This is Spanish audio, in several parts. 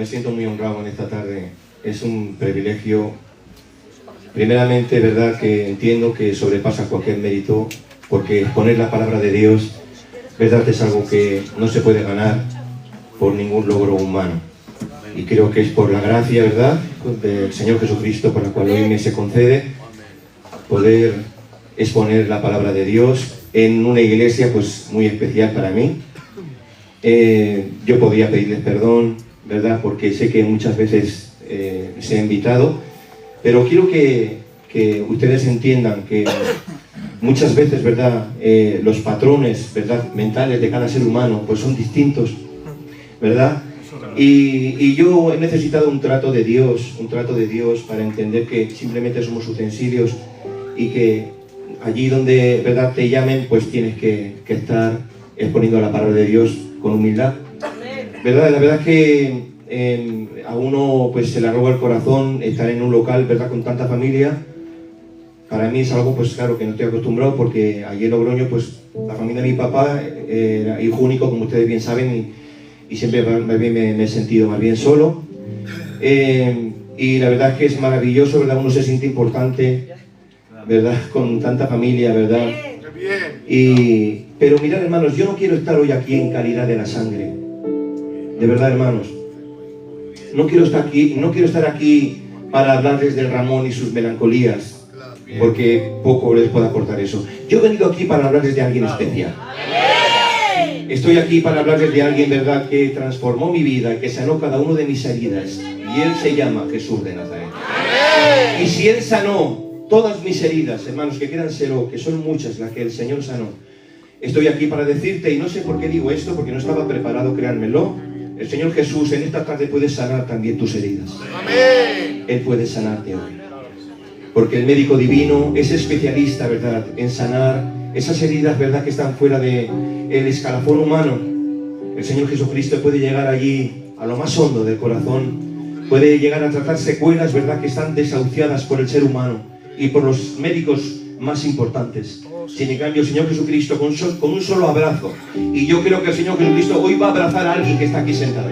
me siento muy honrado en esta tarde. Es un privilegio, primeramente, verdad, que entiendo que sobrepasa cualquier mérito, porque exponer la palabra de Dios, verdad, es algo que no se puede ganar por ningún logro humano. Y creo que es por la gracia, verdad, del Señor Jesucristo, por la cual hoy me se concede poder exponer la palabra de Dios en una iglesia pues muy especial para mí. Yo podría pedirles perdón, ¿verdad? Porque sé que muchas veces se ha invitado, pero quiero que ustedes entiendan que muchas veces, ¿verdad? Los patrones, ¿verdad? Mentales de cada ser humano pues son distintos, ¿verdad? Y yo he necesitado un trato de Dios para entender que simplemente somos utensilios y que allí donde, ¿verdad?, te llamen, pues tienes que estar exponiendo la palabra de Dios con humildad. ¿Verdad? La verdad es que a uno pues se le arroga el corazón estar en un local, ¿verdad?, con tanta familia. Para mí es algo, pues claro, que no estoy acostumbrado, porque allí en Logroño, pues la familia de mi papá era hijo único, como ustedes bien saben, y siempre me he sentido más bien solo. Y la verdad es que es maravilloso, ¿verdad? Uno se siente importante, ¿verdad?, con tanta familia, ¿verdad? Pero mirad, hermanos, yo no quiero estar hoy aquí en calidad de la sangre. De verdad, hermanos. No quiero estar aquí para hablarles del Ramón y sus melancolías, porque poco les puedo aportar eso. Yo he venido aquí para hablarles de alguien especial. Estoy aquí para hablarles de alguien, ¿verdad?, que transformó mi vida, que sanó cada una de mis heridas. Y Él se llama Jesús de Nazaret. Y si Él sanó todas mis heridas, hermanos, que créanselo, que son muchas las que el Señor sanó, estoy aquí para decirte, y no sé por qué digo esto, porque no estaba preparado, créanmelo, el Señor Jesús en esta tarde puede sanar también tus heridas. Él puede sanarte hoy. Porque el médico divino es especialista, ¿verdad?, en sanar esas heridas, ¿verdad?, que están fuera del escalafón humano. El Señor Jesucristo puede llegar allí a lo más hondo del corazón, puede llegar a tratar secuelas, ¿verdad?, que están desahuciadas por el ser humano y por los médicos más importantes. Sin en cambio, el Señor Jesucristo, con un solo abrazo, y yo creo que el Señor Jesucristo hoy va a abrazar a alguien que está aquí sentado.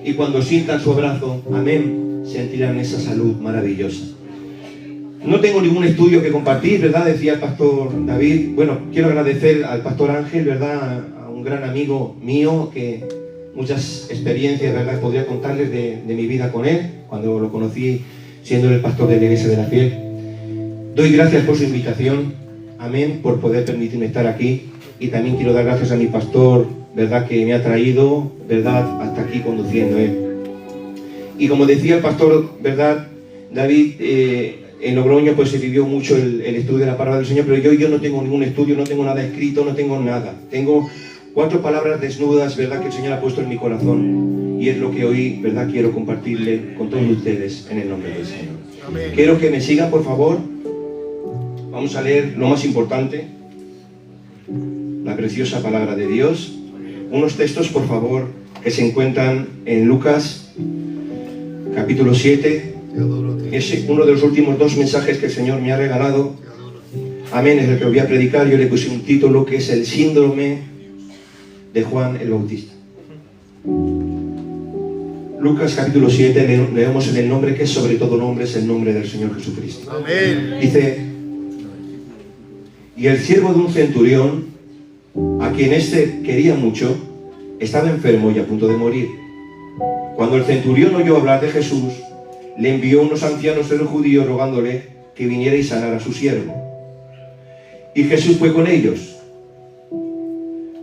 Y cuando sientan su abrazo, amén, sentirán esa salud maravillosa. No tengo ningún estudio que compartir, ¿verdad?, decía el pastor David. Bueno, quiero agradecer al pastor Ángel, ¿verdad?, a un gran amigo mío, que muchas experiencias, ¿verdad?, podría contarles de mi vida con él, cuando lo conocí siendo el pastor de la Iglesia de la Fiel. Doy gracias por su invitación, amén, por poder permitirme estar aquí. Y también quiero dar gracias a mi pastor, ¿verdad?, que me ha traído, ¿verdad?, hasta aquí conduciendo él. Y como decía el pastor, ¿verdad?, David, en Logroño pues se vivió mucho el estudio de la palabra del Señor, pero yo no tengo ningún estudio, no tengo nada escrito, no tengo nada. Tengo 4 palabras desnudas, ¿verdad?, que el Señor ha puesto en mi corazón. Y es lo que hoy, ¿verdad?, quiero compartirle con todos ustedes en el nombre del Señor. Amén. Quiero que me sigan, por favor. Vamos a leer lo más importante, la preciosa palabra de Dios. Unos textos, por favor, que se encuentran en Lucas, capítulo 7. Es uno de los últimos 2 mensajes que el Señor me ha regalado. Amén, es el que voy a predicar. Yo le puse un título que es el síndrome de Juan el Bautista. Lucas capítulo 7, leemos en el nombre que es sobre todo nombre, es el nombre del Señor Jesucristo. Amén. Dice: y el siervo de un centurión, a quien éste quería mucho, estaba enfermo y a punto de morir. Cuando el centurión oyó hablar de Jesús, le envió unos ancianos de los judíos rogándole que viniera y sanara a su siervo. Y Jesús fue con ellos.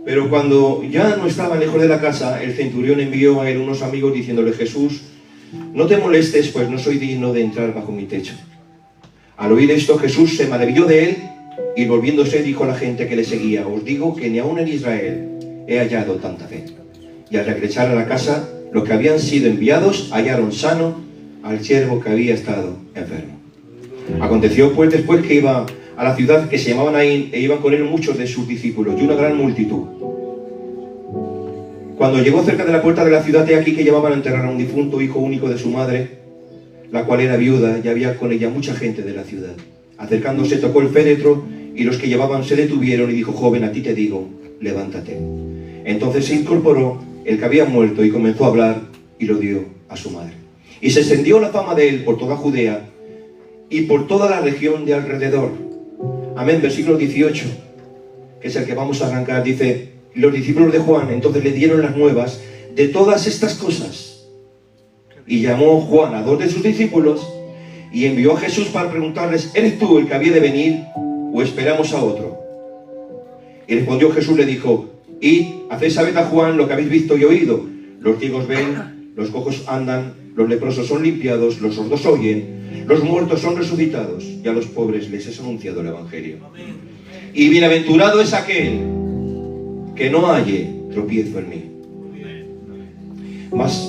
Pero cuando ya no estaba lejos de la casa, el centurión envió a él unos amigos diciéndole: Jesús, no te molestes, pues no soy digno de entrar bajo mi techo. Al oír esto, Jesús se maravilló de él y volviéndose dijo a la gente que le seguía: os digo que ni aún en Israel he hallado tanta fe. Y al regresar a la casa, los que habían sido enviados hallaron sano al siervo que había estado enfermo. Aconteció pues después que iba a la ciudad que se llamaba Naín, e iban con él muchos de sus discípulos y una gran multitud. Cuando llegó cerca de la puerta de la ciudad, he aquí que llevaban a enterrar a un difunto hijo único de su madre, la cual era viuda, y había con ella mucha gente de la ciudad. Acercándose tocó el féretro, y los que llevaban se detuvieron, y dijo: joven, a ti te digo, levántate. Entonces se incorporó el que había muerto y comenzó a hablar, y lo dio a su madre. Y se extendió la fama de él por toda Judea y por toda la región de alrededor. Amén. Versículo 18, que es el que vamos a arrancar, dice: los discípulos de Juan entonces le dieron las nuevas de todas estas cosas. Y llamó Juan a 2 de sus discípulos y envió a Jesús para preguntarles: ¿eres tú el que había de venir o esperamos a otro? Y respondió Jesús, le dijo: id, haced saber a Juan lo que habéis visto y oído. Los ciegos ven, los cojos andan, los leprosos son limpiados, los sordos oyen, los muertos son resucitados, y a los pobres les es anunciado el Evangelio. Y bienaventurado es aquel que no halle tropiezo en mí. Mas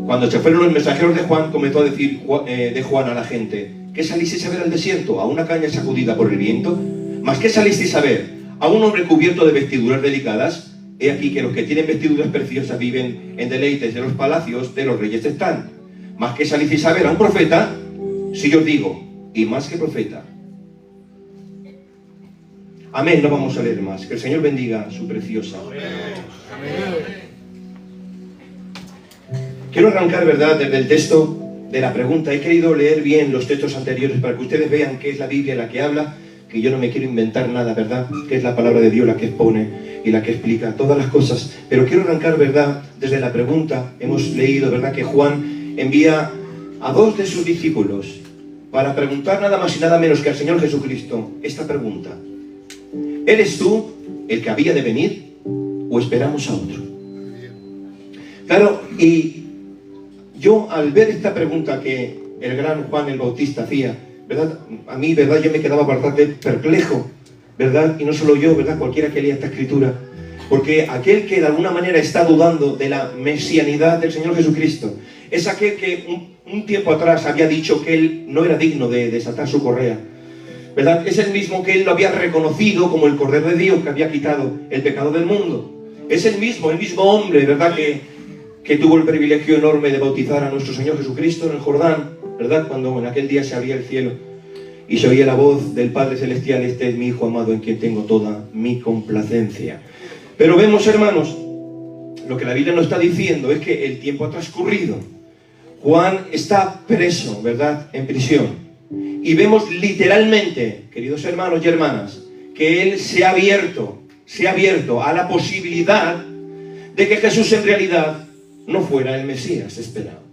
cuando se fueron los mensajeros de Juan, comenzó a decir de Juan a la gente: ¿qué salisteis a ver al desierto? ¿A una caña sacudida por el viento? ¿Mas qué salisteis a ver? ¿A un hombre cubierto de vestiduras delicadas? He aquí que los que tienen vestiduras preciosas viven en deleites de los palacios de los reyes están. ¿Mas qué salisteis a ver? ¿A un profeta? Si yo os digo, y más que profeta. Amén. No vamos a leer más. Que el Señor bendiga su preciosa. Amén. Quiero arrancar, ¿verdad?, desde el texto de la pregunta. He querido leer bien los textos anteriores para que ustedes vean qué es la Biblia la que habla, que yo no me quiero inventar nada, ¿verdad?, que es la palabra de Dios la que expone y la que explica todas las cosas. Pero quiero arrancar, ¿verdad?, desde la pregunta. Hemos leído, ¿verdad?, que Juan envía a 2 de sus discípulos para preguntar nada más y nada menos que al Señor Jesucristo esta pregunta: ¿eres tú el que había de venir o esperamos a otro? Claro, y yo al ver esta pregunta que el gran Juan el Bautista hacía, ¿verdad?, a mí, ¿verdad?, yo me quedaba bastante perplejo, ¿verdad? Y no solo yo, ¿verdad?, cualquiera que lea esta escritura. Porque aquel que de alguna manera está dudando de la mesianidad del Señor Jesucristo es aquel que un tiempo atrás había dicho que él no era digno de desatar su correa, ¿verdad? Es el mismo que él lo había reconocido como el Cordero de Dios que había quitado el pecado del mundo. Es el mismo hombre, ¿verdad?, que tuvo el privilegio enorme de bautizar a nuestro Señor Jesucristo en el Jordán, ¿verdad?, cuando en aquel día se abría el cielo y se oía la voz del Padre Celestial: este es mi Hijo amado en quien tengo toda mi complacencia. Pero vemos, hermanos, lo que la Biblia nos está diciendo es que el tiempo ha transcurrido. Juan está preso, ¿verdad?, en prisión. Y vemos literalmente, queridos hermanos y hermanas, que él se ha abierto a la posibilidad de que Jesús en realidad no fuera el Mesías esperado.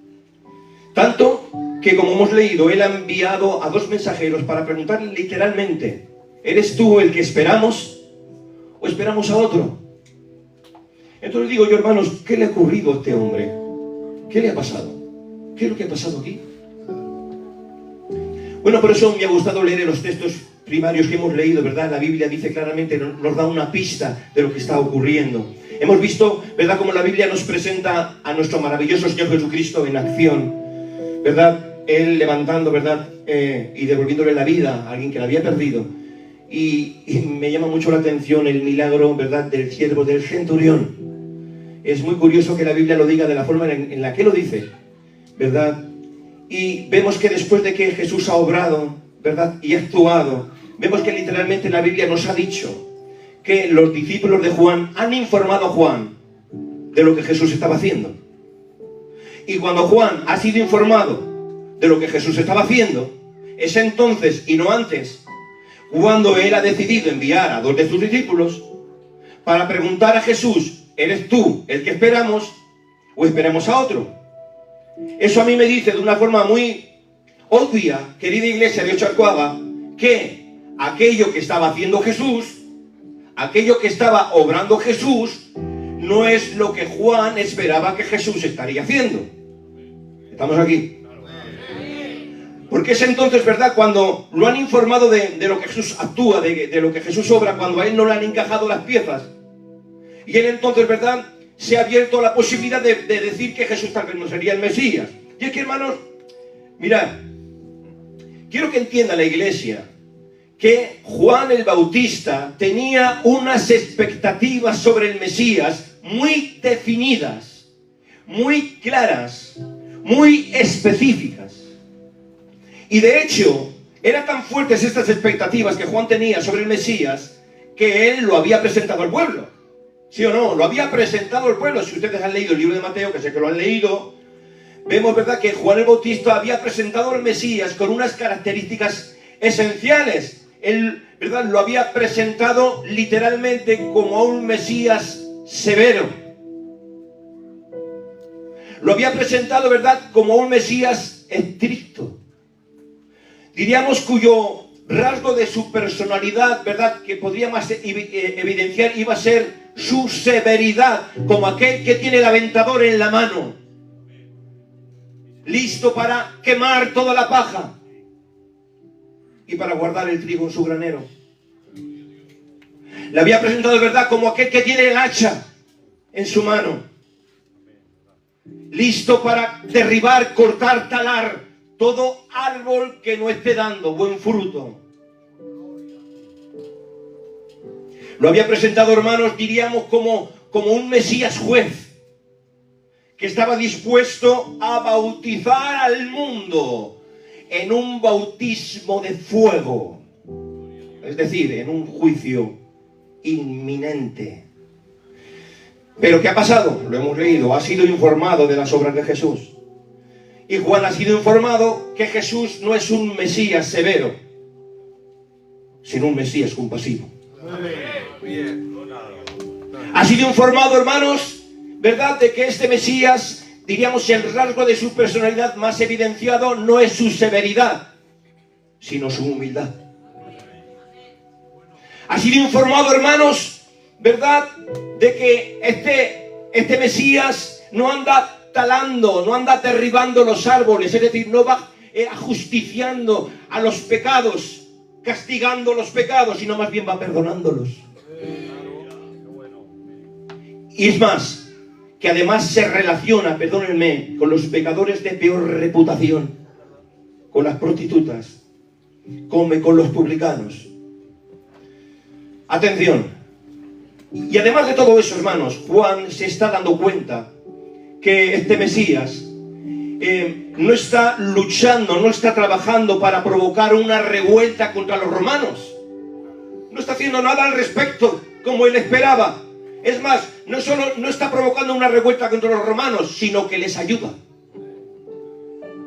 Tanto que, como hemos leído, él ha enviado a 2 mensajeros para preguntarle literalmente: ¿eres tú el que esperamos o esperamos a otro? Entonces digo yo, hermanos, ¿qué le ha ocurrido a este hombre? ¿Qué le ha pasado? ¿Qué es lo que ha pasado aquí? Bueno, por eso me ha gustado leer en los textos primarios que hemos leído, ¿verdad? La Biblia dice claramente, nos da una pista de lo que está ocurriendo. Hemos visto, ¿verdad?, cómo la Biblia nos presenta a nuestro maravilloso Señor Jesucristo en acción, ¿verdad? Él levantando, ¿verdad?, y devolviéndole la vida a alguien que la había perdido. Y me llama mucho la atención el milagro, ¿verdad?, del siervo del centurión. Es muy curioso que la Biblia lo diga de la forma en la que lo dice, ¿verdad? Y vemos que después de que Jesús ha obrado, ¿verdad?, y ha actuado, vemos que literalmente la Biblia nos ha dicho que los discípulos de Juan han informado a Juan de lo que Jesús estaba haciendo. Y cuando Juan ha sido informado de lo que Jesús estaba haciendo, es entonces, y no antes, cuando él ha decidido enviar a 2 de sus discípulos para preguntar a Jesús: ¿eres tú el que esperamos o esperamos a otro? Eso a mí me dice de una forma muy obvia, querida iglesia de Ochalcoaga, que aquello que estaba haciendo Jesús, aquello que estaba obrando Jesús, no es lo que Juan esperaba que Jesús estaría haciendo. ¿Estamos aquí? Porque es entonces, ¿verdad?, cuando lo han informado de lo que Jesús actúa, de lo que Jesús obra, cuando a él no le han encajado las piezas. Y él entonces, ¿verdad?, se ha abierto la posibilidad de decir que Jesús tal vez no sería el Mesías. Y es que, hermanos, mirad, quiero que entienda la iglesia que Juan el Bautista tenía unas expectativas sobre el Mesías muy definidas, muy claras, muy específicas. Y de hecho, eran tan fuertes estas expectativas que Juan tenía sobre el Mesías que él lo había presentado al pueblo. ¿Sí o no? Lo había presentado al pueblo. Si ustedes han leído el libro de Mateo, que sé que lo han leído, vemos, ¿verdad?, que Juan el Bautista había presentado al Mesías con unas características esenciales. Él, ¿verdad?, lo había presentado literalmente como a un Mesías severo. Lo había presentado, ¿verdad?, como un Mesías estricto. Diríamos cuyo rasgo de su personalidad, ¿verdad?, que podríamos evidenciar iba a ser su severidad, como aquel que tiene el aventador en la mano, listo para quemar toda la paja y para guardar el trigo en su granero. Le había presentado, ¿verdad?, como aquel que tiene el hacha en su mano, listo para derribar, cortar, talar todo árbol que no esté dando buen fruto. Lo había presentado, hermanos, diríamos como un Mesías juez, que estaba dispuesto a bautizar al mundo en un bautismo de fuego, es decir, en un juicio inminente. Pero ¿qué ha pasado? Lo hemos leído, ha sido informado de las obras de Jesús. Y Juan ha sido informado que Jesús no es un Mesías severo, sino un Mesías compasivo. Ha sido informado, hermanos, ¿verdad?, de que este Mesías, diríamos, el rasgo de su personalidad más evidenciado no es su severidad, sino su humildad. Ha sido informado, hermanos, ¿verdad?, de que este Mesías no anda talando, no anda derribando los árboles, es decir, no va ajusticiando a los pecados, castigando los pecados, sino más bien va perdonándolos. Y es más, que además se relaciona, perdónenme, con los pecadores de peor reputación, con las prostitutas, come con los publicanos. Atención. Y además de todo eso, hermanos, Juan se está dando cuenta que este Mesías no está luchando, no está trabajando para provocar una revuelta contra los romanos. No está haciendo nada al respecto como él esperaba. Es más, no solo no está provocando una revuelta contra los romanos, sino que les ayuda.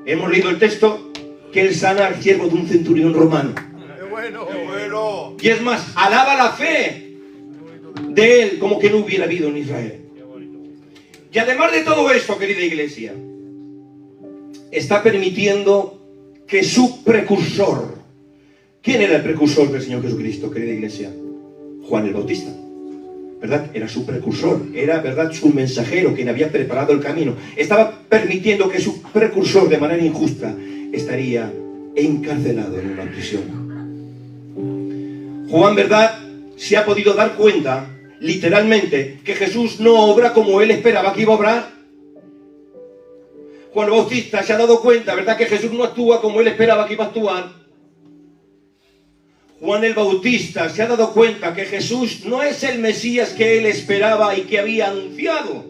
Hemos leído el texto que él sana al siervo de un centurión romano. ¡Qué bueno! ¡Qué bueno! Y es más, alaba la fe de él como que no hubiera habido en Israel. Y además de todo esto, querida iglesia, está permitiendo que su precursor, ¿quién era el precursor del Señor Jesucristo, querida iglesia? Juan el Bautista, ¿verdad? Era su precursor, era, ¿verdad?, su mensajero, quien había preparado el camino. Estaba permitiendo que su precursor, de manera injusta, estaría encarcelado en una prisión. Juan, ¿verdad?, se ha podido dar cuenta, literalmente, que Jesús no obra como él esperaba que iba a obrar. Juan el Bautista se ha dado cuenta, ¿verdad?, que Jesús no actúa como él esperaba que iba a actuar. Juan el Bautista se ha dado cuenta que Jesús no es el Mesías que él esperaba y que había anunciado.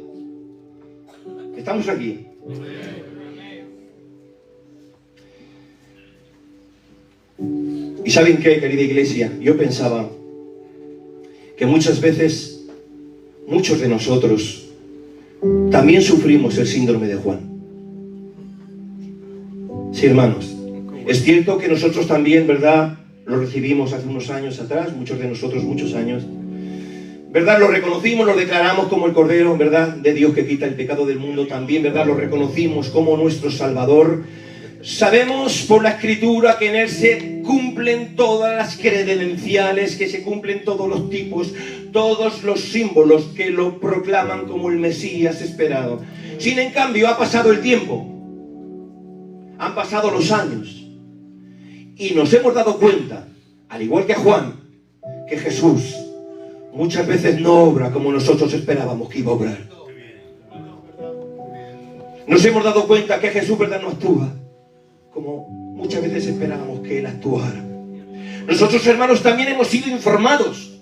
¿Estamos aquí? ¿Y saben qué, querida iglesia? Yo pensaba que muchas veces, muchos de nosotros también sufrimos el síndrome de Juan. Sí, hermanos, es cierto que nosotros también, ¿verdad?, lo recibimos hace unos años atrás, muchos de nosotros, muchos años, ¿verdad?, lo reconocimos, lo declaramos como el Cordero, ¿verdad?, de Dios que quita el pecado del mundo. También, ¿verdad?, lo reconocimos como nuestro Salvador. Sabemos por la Escritura que en Él se cumplen todas las credenciales, que se cumplen todos los tipos, todos los símbolos que lo proclaman como el Mesías esperado. Sin en cambio, ha pasado el tiempo, han pasado los años, y nos hemos dado cuenta, al igual que Juan, que Jesús muchas veces no obra como nosotros esperábamos que iba a obrar. Nos hemos dado cuenta que Jesús, ¿verdad?, no actúa como muchas veces esperábamos que Él actuara. Nosotros, hermanos, también hemos sido informados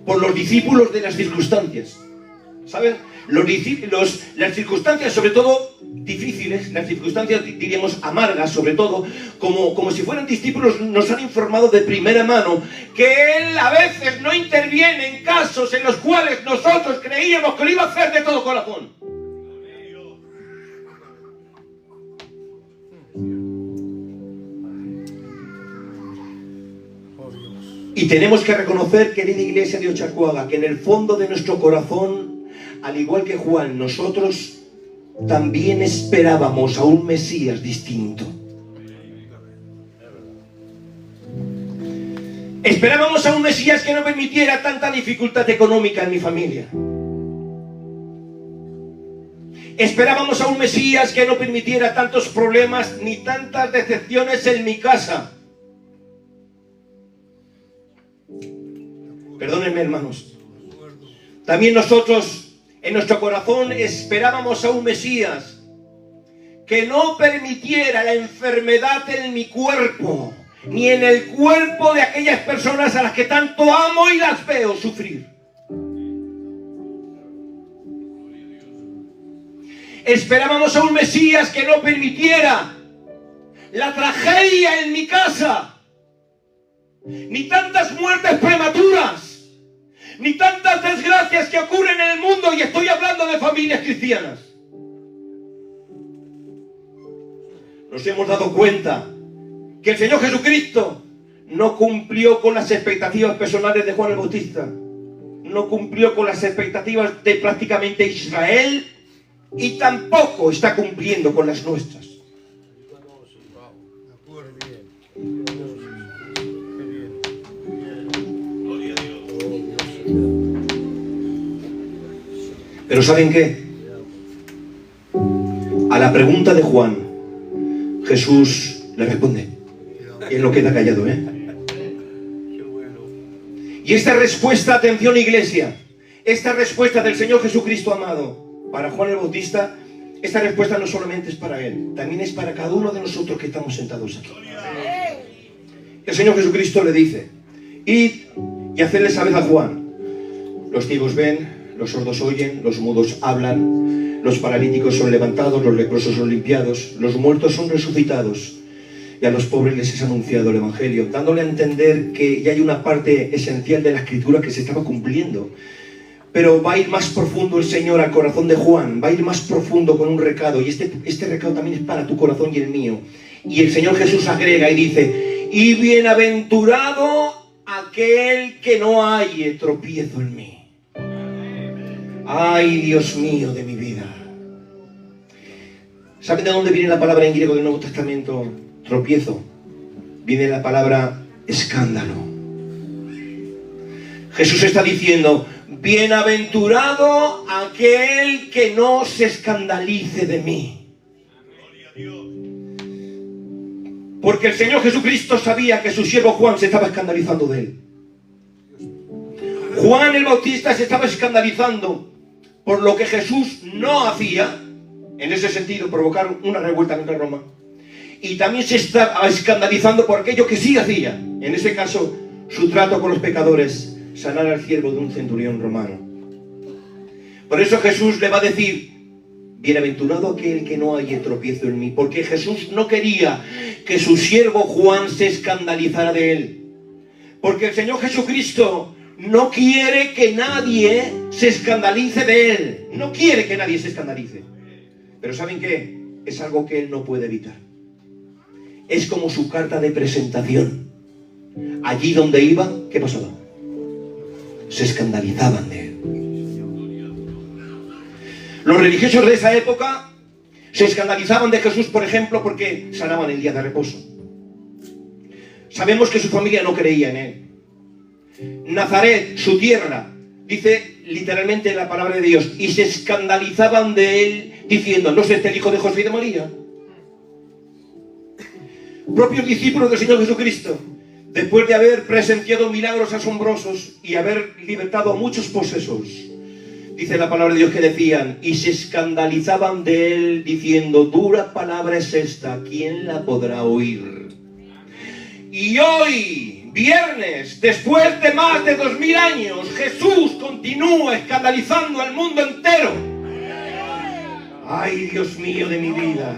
por los discípulos de las circunstancias. ¿Saben? Las circunstancias, sobre todo difíciles, las circunstancias, diríamos, amargas, sobre todo, como si fueran discípulos, nos han informado de primera mano que Él a veces no interviene en casos en los cuales nosotros creíamos que lo iba a hacer de todo corazón. Y tenemos que reconocer, querida iglesia de Ochacuaga, que en el fondo de nuestro corazón, al igual que Juan, nosotros también esperábamos a un Mesías distinto. Esperábamos a un Mesías que no permitiera tanta dificultad económica en mi familia. Esperábamos a un Mesías que no permitiera tantos problemas ni tantas decepciones en mi casa. Perdónenme, hermanos. También nosotros, en nuestro corazón, esperábamos a un Mesías que no permitiera la enfermedad en mi cuerpo, ni en el cuerpo de aquellas personas a las que tanto amo y las veo sufrir. Esperábamos a un Mesías que no permitiera la tragedia en mi casa, ni tantas muertes prematuras, ni tantas desgracias que ocurren en el mundo, y estoy hablando de familias cristianas. Nos hemos dado cuenta que el Señor Jesucristo no cumplió con las expectativas personales de Juan el Bautista, no cumplió con las expectativas de prácticamente Israel, y tampoco está cumpliendo con las nuestras. Pero ¿saben qué? A la pregunta de Juan, Jesús le responde. Y él no queda callado, ¿eh? Y esta respuesta, atención iglesia, esta respuesta del Señor Jesucristo amado para Juan el Bautista, esta respuesta no solamente es para él, también es para cada uno de nosotros que estamos sentados aquí. El Señor Jesucristo le dice: id y hacedle saber a Juan, los ciegos ven, los sordos oyen, los mudos hablan, los paralíticos son levantados, los leprosos son limpiados, los muertos son resucitados, y a los pobres les es anunciado el Evangelio, dándole a entender que ya hay una parte esencial de la Escritura que se estaba cumpliendo. Pero va a ir más profundo el Señor al corazón de Juan, va a ir más profundo con un recado, y este recado también es para tu corazón y el mío. Y el Señor Jesús agrega y dice: y bienaventurado aquel que no halle tropiezo en mí. Ay, Dios mío de mi vida. ¿Saben de dónde viene la palabra en griego del Nuevo Testamento, tropiezo? Viene la palabra escándalo. Jesús está diciendo: bienaventurado aquel que no se escandalice de mí. Porque el Señor Jesucristo sabía que su siervo Juan se estaba escandalizando de él. Juan el Bautista se estaba escandalizando por lo que Jesús no hacía, en ese sentido, provocar una revuelta contra Roma. Y también se estaba escandalizando por aquello que sí hacía, en ese caso, su trato con los pecadores, sanar al siervo de un centurión romano. Por eso Jesús le va a decir: bienaventurado aquel que no halle tropiezo en mí, porque Jesús no quería que su siervo Juan se escandalizara de él. Porque el Señor Jesucristo no quiere que nadie se escandalice de él. No quiere que nadie se escandalice. Pero ¿saben qué? Es algo que él no puede evitar. Es como su carta de presentación. Allí donde iba, ¿qué pasaba? Se escandalizaban de él. Los religiosos de esa época se escandalizaban de Jesús, por ejemplo, porque sanaban el día de reposo. Sabemos que su familia no creía en él. Nazaret, su tierra, dice literalmente la palabra de Dios, y se escandalizaban de él diciendo: ¿no es este el hijo de José y de María? Propios discípulos del Señor Jesucristo, después de haber presenciado milagros asombrosos y haber libertado a muchos posesos, dice la palabra de Dios que decían, y se escandalizaban de él diciendo: dura palabra es esta, ¿quién la podrá oír? Y hoy, viernes, después de más de 2000 años, Jesús continúa escandalizando al mundo entero. Ay, Dios mío de mi vida.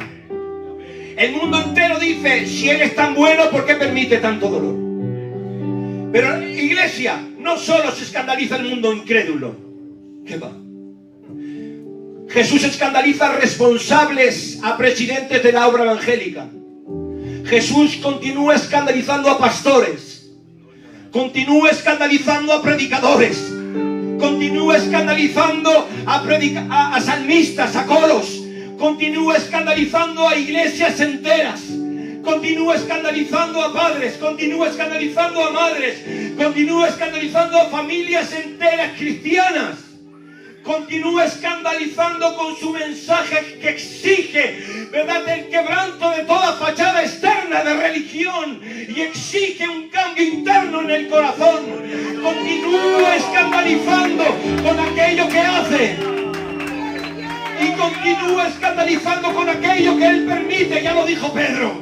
El mundo entero dice: si Él es tan bueno, ¿por qué permite tanto dolor? Pero, iglesia, no solo se escandaliza el mundo incrédulo. ¿Qué va? Jesús escandaliza a responsables, a presidentes de la obra evangélica. Jesús continúa escandalizando a pastores, continúa escandalizando a predicadores, continúa escandalizando a salmistas, a coros, continúa escandalizando a iglesias enteras, continúa escandalizando a padres, continúa escandalizando a madres, continúa escandalizando a familias enteras cristianas, continúa escandalizando con su mensaje que exige, ¿verdad?, el quebranto de toda fachada externa de religión y exige un cambio interno en el corazón. Continúa escandalizando con aquello que hace y continúa escandalizando con aquello que Él permite. Ya lo dijo Pedro.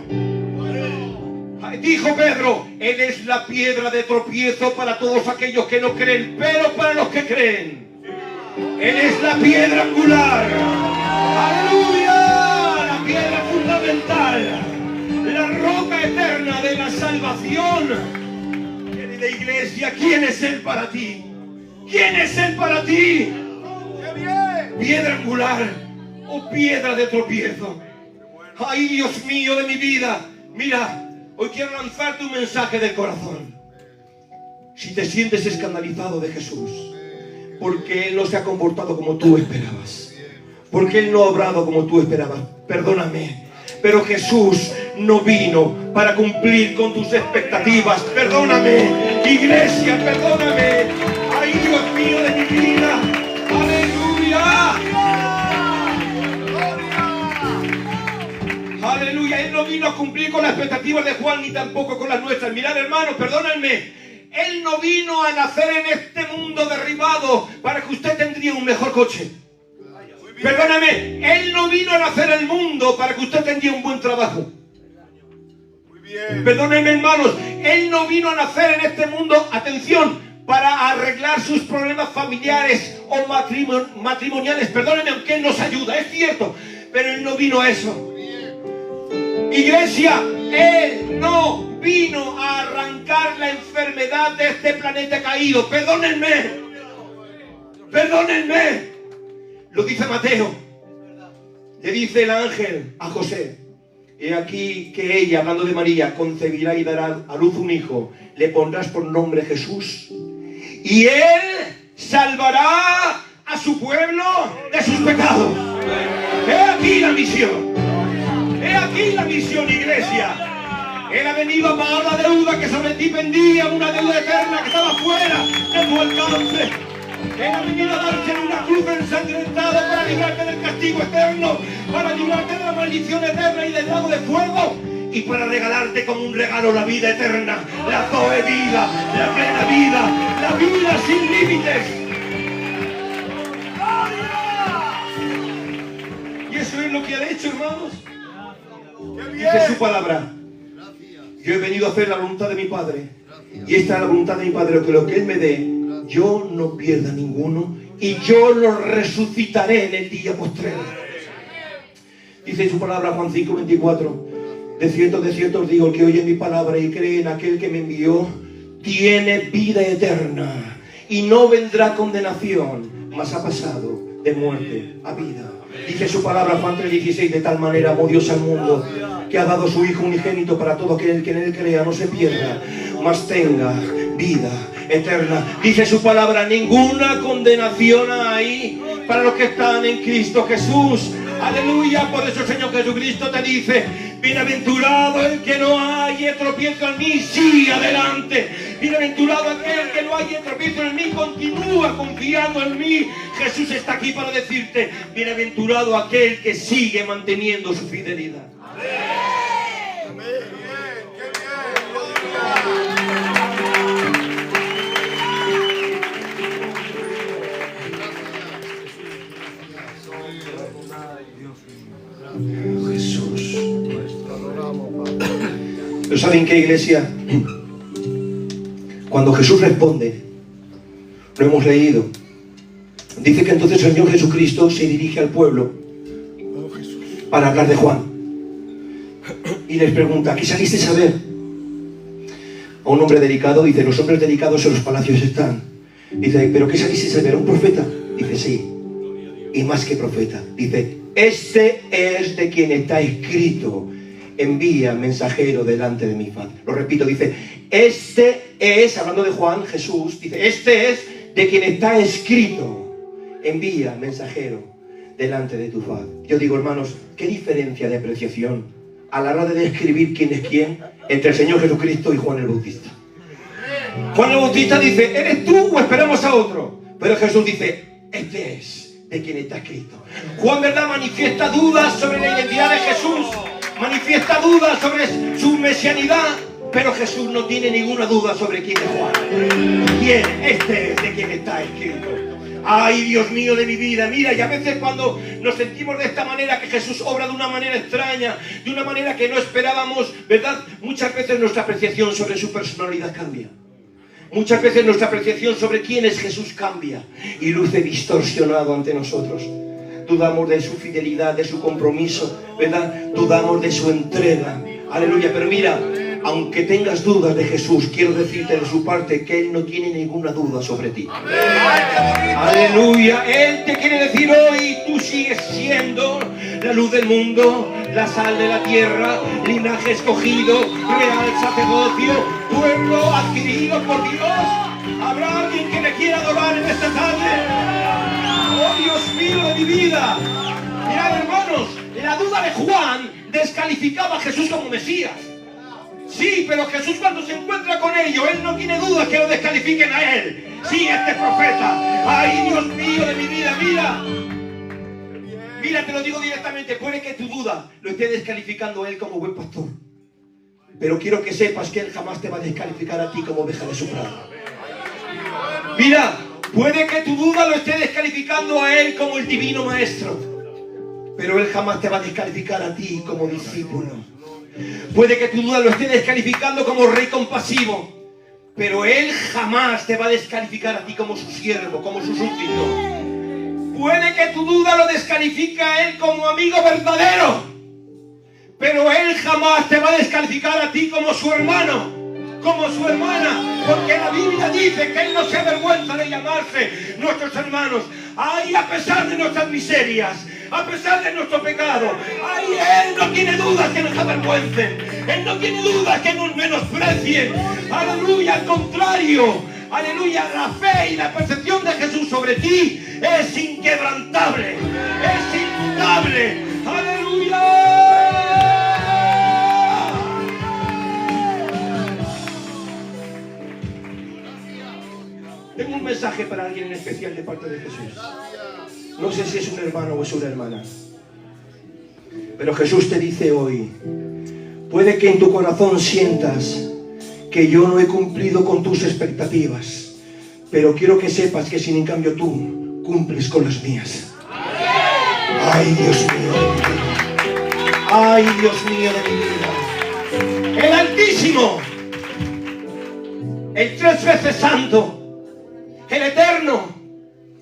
Dijo Pedro: Él es la piedra de tropiezo para todos aquellos que no creen, pero para los que creen, Él es la piedra angular. ¡Aleluya! La piedra fundamental, la roca eterna de la salvación. Querida iglesia, ¿quién es Él para ti? ¿Quién es Él para ti? ¿Piedra angular o piedra de tropiezo? ¡Ay, Dios mío de mi vida! Mira, hoy quiero lanzarte un mensaje del corazón. Si te sientes escandalizado de Jesús, porque Él no se ha comportado como tú esperabas, porque Él no ha obrado como tú esperabas, perdóname, pero Jesús no vino para cumplir con tus expectativas. Perdóname, iglesia, perdóname. Ay, Dios mío de mi vida. Aleluya. Aleluya. Él no vino a cumplir con las expectativas de Juan ni tampoco con las nuestras. Mirad, hermanos, perdónenme. Él no vino a nacer en este mundo derribado para que usted tendría un mejor coche. Perdóname, Él no vino a nacer al mundo para que usted tendría un buen trabajo. Perdónenme, hermanos, Él no vino a nacer en este mundo, atención, para arreglar sus problemas familiares o matrimoniales. Perdónenme, aunque Él nos ayuda, es cierto, pero Él no vino a eso. Iglesia, Él no vino a arrancar la enfermedad de este planeta caído. Perdónenme, perdónenme. Lo dice Mateo. Le dice el ángel a José: he aquí que ella, hablando de María, concebirá y dará a luz un hijo. Le pondrás por nombre Jesús. Y Él salvará a su pueblo de sus pecados. He aquí la misión. He aquí la misión, iglesia. Él ha venido a pagar la deuda que sobre ti pendía, una deuda eterna que estaba fuera de tu alcance. Él ha venido a darte una cruz ensangrentada para librarte del castigo eterno, para librarte de la maldición eterna y del lago de fuego, y para regalarte como un regalo la vida eterna, la Zoe vida, la plena vida, la vida sin límites. Y eso es lo que ha hecho, hermanos. Dice su palabra: yo he venido a hacer la voluntad de mi Padre, y esta es la voluntad de mi Padre, que lo que Él me dé, yo no pierda ninguno, y yo lo resucitaré en el día postrero. Dice su palabra, Juan 5:24: de cierto os digo, el que oye mi palabra y cree en aquel que me envió, tiene vida eterna, y no vendrá condenación, mas ha pasado de muerte a vida. Dice su palabra, Juan 3:16: de tal manera amó Dios al mundo, que ha dado su Hijo unigénito, para todo aquel que en Él crea no se pierda, mas tenga vida eterna. Dice su palabra: ninguna condenación hay para los que están en Cristo Jesús. Aleluya. Por eso el Señor Jesucristo te dice: bienaventurado el que no haya tropiezo en mí, sigue adelante. Bienaventurado aquel que no haya tropiezo en mí, continúa confiando en mí. Jesús está aquí para decirte: bienaventurado aquel que sigue manteniendo su fidelidad. Amén. Qué bien. Jesús. ¿Pero saben qué, iglesia? Cuando Jesús responde, lo hemos leído, dice que entonces el Señor Jesucristo se dirige al pueblo para hablar de Juan y les pregunta: ¿qué salisteis a ver? A un hombre delicado. Dice: los hombres delicados en los palacios están. Dice: ¿pero qué salisteis a ver? ¿A un profeta? Dice: sí, y más que profeta. Dice: este es de quien está escrito: envía mensajero delante de mi faz. Lo repito, dice, este es, hablando de Juan, Jesús, dice, este es de quien está escrito, envía mensajero delante de tu faz. Yo digo, hermanos, ¿qué diferencia de apreciación a la hora de describir quién es quién entre el Señor Jesucristo y Juan el Bautista? Juan el Bautista dice, ¿eres tú o esperamos a otro? Pero Jesús dice, este es de quien está escrito. Juan, ¿verdad?, manifiesta dudas sobre la identidad de Jesús, manifiesta dudas sobre su mesianidad, pero Jesús no tiene ninguna duda sobre quién es Juan. ¿Quién? Este es de quien está escrito. Ay, Dios mío de mi vida, mira, y a veces cuando nos sentimos de esta manera, que Jesús obra de una manera extraña, de una manera que no esperábamos, ¿verdad?, muchas veces nuestra apreciación sobre su personalidad cambia. Muchas veces nuestra apreciación sobre quién es Jesús cambia y luce distorsionado ante nosotros. Dudamos de su fidelidad, de su compromiso, ¿verdad? Dudamos de su entrega. Aleluya, pero mira, aunque tengas dudas de Jesús, quiero decirte de su parte que Él no tiene ninguna duda sobre ti. Aleluya, Él te quiere decir hoy, tú sigues siendo la luz del mundo, la sal de la tierra, linaje escogido, real sacerdocio, pueblo adquirido por Dios. ¿Habrá alguien que le quiera adorar en esta tarde? ¡Oh, Dios mío de mi vida! Mirad, hermanos, la duda de Juan descalificaba a Jesús como Mesías. Sí, pero Jesús cuando se encuentra con ellos, Él no tiene dudas que lo descalifiquen a Él. Sí, este profeta. ¡Ay, Dios mío de mi vida! Mira. Mira, te lo digo directamente. Puede que tu duda lo esté descalificando a Él como buen pastor. Pero quiero que sepas que Él jamás te va a descalificar a ti como oveja de su prado. Mira, puede que tu duda lo esté descalificando a Él como el divino maestro. Pero Él jamás te va a descalificar a ti como discípulo. Puede que tu duda lo esté descalificando como rey compasivo, pero Él jamás te va a descalificar a ti como su siervo, como su súbdito. Puede que tu duda lo descalifique a Él como amigo verdadero, pero Él jamás te va a descalificar a ti como su hermano, como su hermana, porque la Biblia dice que Él no se avergüenza de llamarse nuestros hermanos. Ay, a pesar de nuestras miserias, a pesar de nuestro pecado, ay, Él no tiene dudas que nos avergüencen, Él no tiene dudas que nos menosprecien. Aleluya, al contrario, aleluya, la fe y la percepción de Jesús sobre ti es inquebrantable, es inmutable. Aleluya. Tengo un mensaje para alguien en especial de parte de Jesús. No sé si es un hermano o es una hermana, pero Jesús te dice hoy, puede que en tu corazón sientas que yo no he cumplido con tus expectativas, pero quiero que sepas que sin en cambio tú cumples con las mías. Ay, Dios mío de mi vida. Ay, Dios mío de mi vida. El Altísimo, el 3 veces santo, el eterno,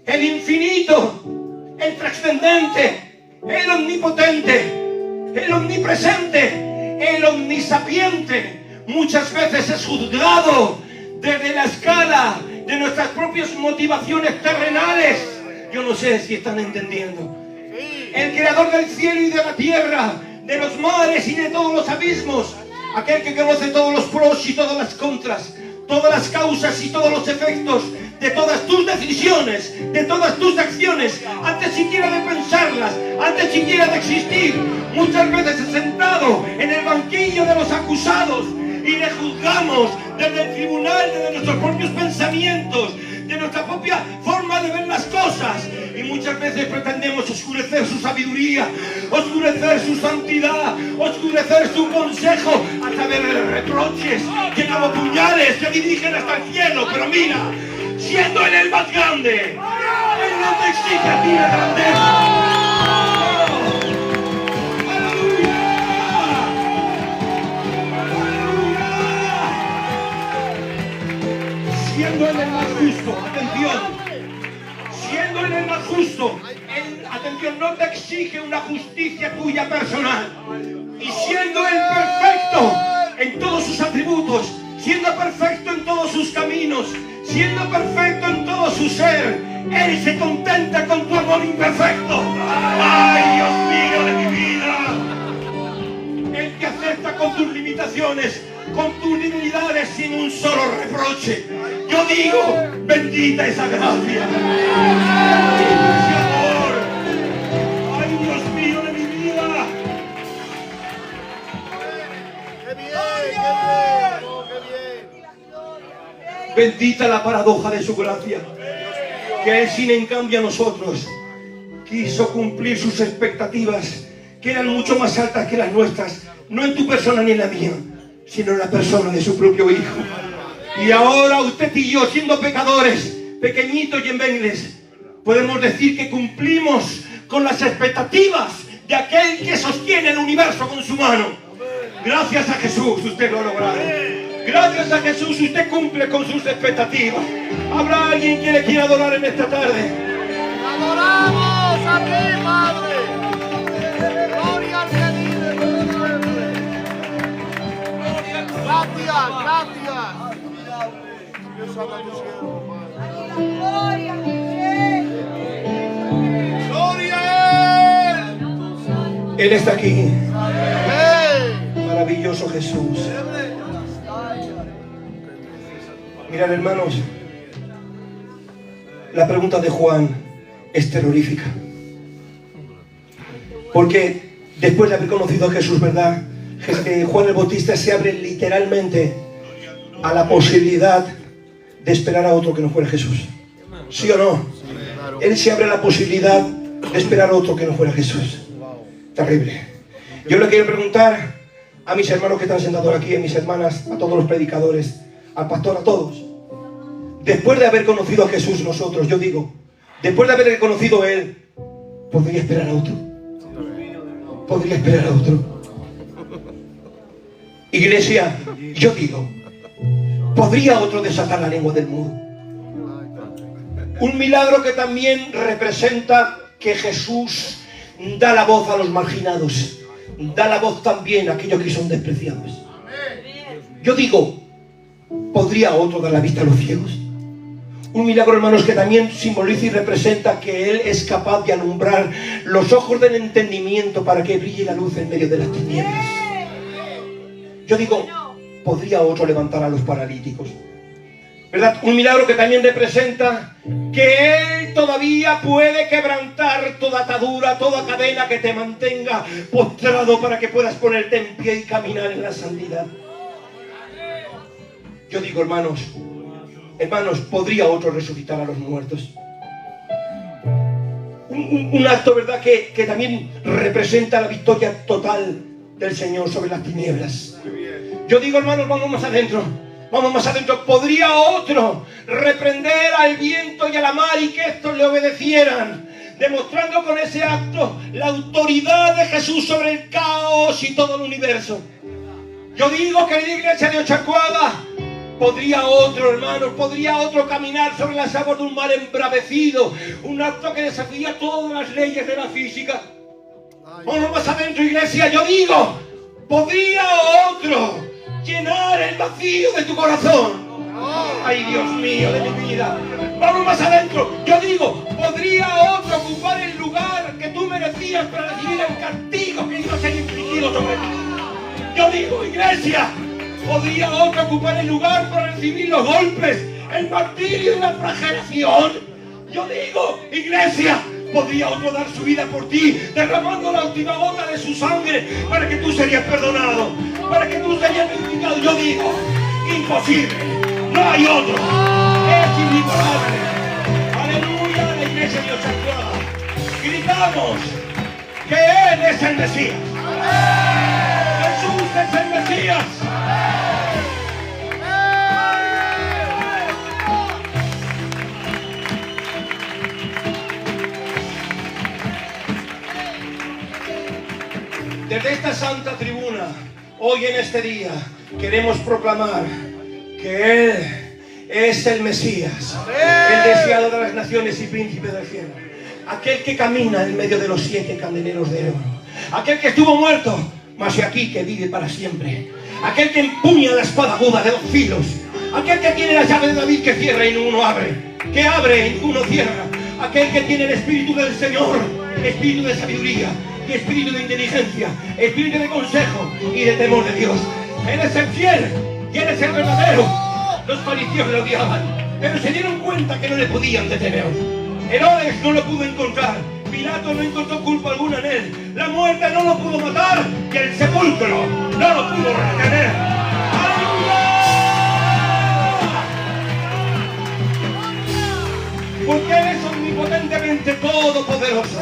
el infinito, el trascendente, el omnipotente, el omnipresente, el omnisapiente, muchas veces es juzgado desde la escala de nuestras propias motivaciones terrenales. Yo no sé si están entendiendo. El creador del cielo y de la tierra, de los mares y de todos los abismos, aquel que conoce todos los pros y todas las contras, todas las causas y todos los efectos de todas tus decisiones, de todas tus acciones, antes siquiera de pensarlas, antes siquiera de existir. Muchas veces sentado en el banquillo de los acusados y le juzgamos desde el tribunal, desde nuestros propios pensamientos, de nuestra propia forma de ver las cosas, y muchas veces pretendemos oscurecer su sabiduría, oscurecer su santidad, oscurecer su consejo a través de reproches que como puñales que dirigen hasta el cielo. Pero mira, siendo Él el más grande, Él no te exige a ti la grandeza. Siendo Él el más justo, atención, siendo Él el más justo, Él, atención, no te exige una justicia tuya personal. Y siendo Él perfecto en todos sus atributos, siendo perfecto en todos sus caminos, siendo perfecto en todo su ser, Él se contenta con tu amor imperfecto. ¡Ay, Dios mío de mi vida! El que acepta tus limitaciones, con tus debilidades, sin un solo reproche. Yo digo, bendita esa gracia. Bendito ese amor. Ay, Dios mío de mi vida. ¡Qué bien! ¡Qué bien! ¡Oh, qué bien! Bendita la paradoja de su gracia. Que Él, sin en cambio a nosotros, quiso cumplir sus expectativas, que eran mucho más altas que las nuestras, no en tu persona ni en la mía, sino en la persona de su propio Hijo. Y ahora usted y yo, siendo pecadores, pequeñitos y endebles, podemos decir que cumplimos con las expectativas de aquel que sostiene el universo con su mano. Gracias a Jesús usted lo ha logrado. Gracias a Jesús usted cumple con sus expectativas. ¿Habrá alguien que le quiera adorar en esta tarde? ¡Adoramos a ti, Padre! ¡Gloria al que vive por siempre! ¡Gracias, gracias! Dios habla tu siervo, Padre. ¡Gloria a Él! Él está aquí. ¡Hey! Maravilloso Jesús. Mirad, hermanos, la pregunta de Juan es terrorífica. Porque después de haber conocido a Jesús, ¿verdad? Juan el Bautista se abre literalmente a la posibilidad de esperar a otro que no fuera Jesús. ¿Sí o no? Él se abre a la posibilidad de esperar a otro que no fuera Jesús. Terrible. Yo le quiero preguntar a mis hermanos que están sentados aquí, a mis hermanas, a todos los predicadores, al pastor, a todos. Después de haber conocido a Jesús nosotros, yo digo, después de haber conocido a Él, ¿podría esperar a otro? ¿Podría esperar a otro? Iglesia, yo digo, ¿podría otro desatar la lengua del mudo? Un milagro que también representa que Jesús da la voz a los marginados, da la voz también a aquellos que son despreciados. Yo digo, ¿podría otro dar la vista a los ciegos? Un milagro, hermanos, que también simboliza y representa que Él es capaz de alumbrar los ojos del entendimiento para que brille la luz en medio de las tinieblas. Yo digo, ¿podría otro levantar a los paralíticos? ¿Verdad? Un milagro que también representa que Él todavía puede quebrantar toda atadura, toda cadena que te mantenga postrado para que puedas ponerte en pie y caminar en la santidad. Yo digo, hermanos, ¿podría otro resucitar a los muertos? Un acto, ¿verdad?, que también representa la victoria total del Señor sobre las tinieblas. Yo digo, hermanos, vamos más adentro. ¿Podría otro reprender al viento y a la mar y que estos le obedecieran? Demostrando con ese acto la autoridad de Jesús sobre el caos y todo el universo. Yo digo, querida iglesia de Ochacuaga, ¿podría otro caminar sobre las aguas de un mar embravecido? Un acto que desafía todas las leyes de la física. Vamos más adentro, iglesia. Yo digo, ¿podría otro llenar el vacío de tu corazón? Ay, Dios mío de mi vida. Vamos más adentro. Yo digo, ¿podría otro ocupar el lugar que tú merecías para recibir el castigo que iba a ser infligido sobre ti? Yo digo, iglesia, ¿podría otro ocupar el lugar para recibir los golpes, el martirio y la flagelación? Yo digo, iglesia, ¿podría otro dar su vida por ti, derramando la última gota de su sangre para que tú serías perdonado, para que tú serías vivificado? Yo digo, imposible, no hay otro, es inigualable. Aleluya, la iglesia de Ochacuaga. Gritamos que Él es el Mesías. Jesús es el Mesías. Desde esta santa tribuna, hoy en este día, queremos proclamar que Él es el Mesías, el deseado de las naciones y príncipe del cielo, aquel que camina en medio de los 7 candeleros de oro, aquel que estuvo muerto, mas he aquí que vive para siempre, aquel que empuña la espada aguda de 2 filos, aquel que tiene la llave de David que cierra y ninguno abre, que abre y ninguno cierra, aquel que tiene el Espíritu del Señor, espíritu de sabiduría, y espíritu de inteligencia, espíritu de consejo y de temor de Dios. Él es el fiel y Él es el verdadero. Los fariseos le odiaban, pero se dieron cuenta que no le podían detener. Herodes no lo pudo encontrar, Pilato no encontró culpa alguna en él, la muerte no lo pudo matar y el sepulcro no lo pudo retener. ¡Aleluya! Porque Él es omnipotentemente todopoderoso,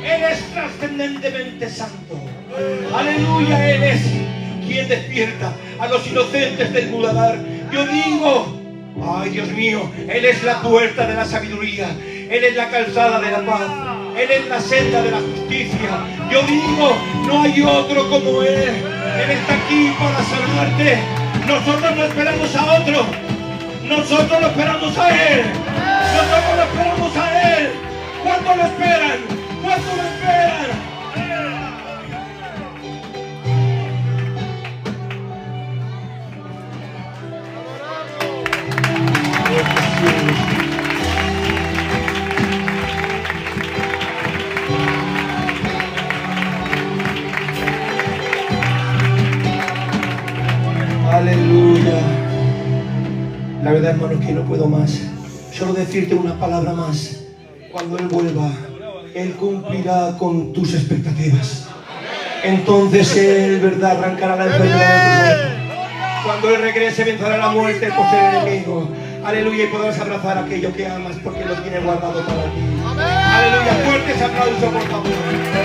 Él es trascendentemente santo. Aleluya, Él es quien despierta a los inocentes del muladar. Yo digo, ay Dios mío, Él es la puerta de la sabiduría, Él es la calzada de la paz, Él es la senda de la justicia. Yo digo, no hay otro como Él. Él está aquí para sanarte. Nosotros no esperamos a otro, nosotros lo esperamos a Él. Nosotros lo esperamos a Él. ¿Cuánto lo esperan? ¿Cuánto lo esperan? Aleluya. La verdad, hermanos, que no puedo más. Solo decirte una palabra más. Cuando Él vuelva, Él cumplirá con tus expectativas. Entonces Él, verdad, arrancará la enfermedad de tu cuerpo. Cuando Él regrese, vencerá la muerte por ser enemigo. Aleluya, y podrás abrazar aquello que amas porque lo tiene guardado para ti. Aleluya, fuertes aplausos, por favor.